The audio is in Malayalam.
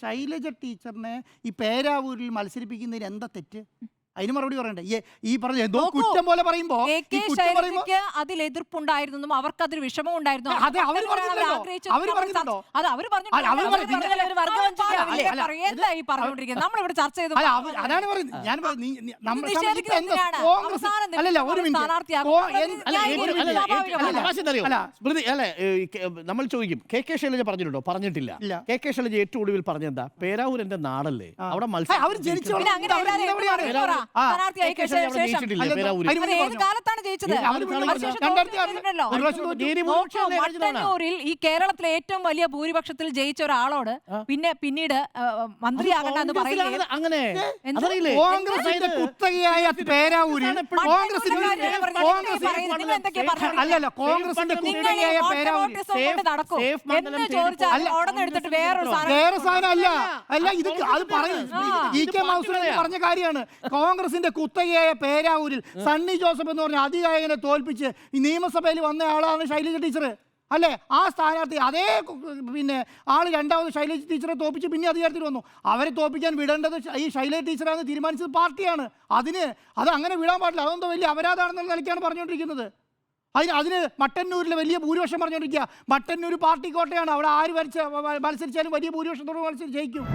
ശൈലജ ടീച്ചറിനെ ഈ പേരാവൂരിൽ മത്സരിപ്പിക്കുന്നതിന് എന്താ തെറ്റ്? അതിന് മറുപടി പറയണ്ടേ? ഈ പറഞ്ഞ എന്തോ കുറ്റം പോലെ പറയുമ്പോ അതിൽ എതിർപ്പുണ്ടായിരുന്നു, അവർക്ക് അതിൽ വിഷമം ഉണ്ടായിരുന്നു. നമ്മളിവിടെ ചർച്ച ചെയ്തു. നമ്മൾ ചോദിക്കും കെ ശൈലജ പറഞ്ഞിട്ടുണ്ടോ? പറഞ്ഞിട്ടില്ല. കെ ശൈലജ ഏറ്റവും ഒടുവിൽ പറഞ്ഞെന്താ? പേരാവൂർ എന്റെ നാടല്ലേ, അവിടെ മത്സരം ഈ കേരളത്തിലെ ഏറ്റവും വലിയ ഭൂരിപക്ഷത്തിൽ ജയിച്ച ഒരാളോട് പിന്നീട് മന്ത്രിയാകണ്ടെന്ന് പറയുന്നത് അങ്ങനെ കോൺഗ്രസിന്റെ കുത്തകയായ പേരാവൂരിൽ അല്ലല്ല കോൺഗ്രസിന്റെ കുത്തകയായ പേരാവൂരിൽ വേറെ സാധനം അല്ല ഇത് അത് പറഞ്ഞ കാര്യമാണ്. കോൺഗ്രസിന്റെ കുത്തകയായ പേരാവൂരിൽ സണ്ണി ജോസഫ് എന്ന് പറഞ്ഞ അതികായകനെ തോൽപ്പിച്ച് ഈ നിയമസഭയിൽ വന്ന ആളാണ് ശൈലജ ടീച്ചർ അല്ലേ? ആ സ്ഥാനാർത്ഥി അതേ ആള് രണ്ടാമത് ശൈലജ ടീച്ചറെ തോൽപ്പിച്ച് പിന്നെ അധികാരത്തിൽ വന്നു. അവരെ തോൽപ്പിക്കാൻ വിടേണ്ടത് ഈ ശൈലജ ടീച്ചറാണെന്ന് തീരുമാനിച്ചത് പാർട്ടിയാണ്. അത് അങ്ങനെ വിടാൻ പാടില്ല. അതെന്തോ വലിയ അപരാധമാണെന്നുള്ള നിലയ്ക്കാണ് പറഞ്ഞുകൊണ്ടിരിക്കുന്നത്. അതിന് മട്ടന്നൂരിലെ വലിയ ഭൂരിപക്ഷം പറഞ്ഞുകൊണ്ടിരിക്കുക. മട്ടന്നൂർ പാർട്ടി കോട്ടയാണ്. അവിടെ ആര് മത്സരിച്ചാലും വലിയ ഭൂരിപക്ഷത്തോട് ജയിക്കും.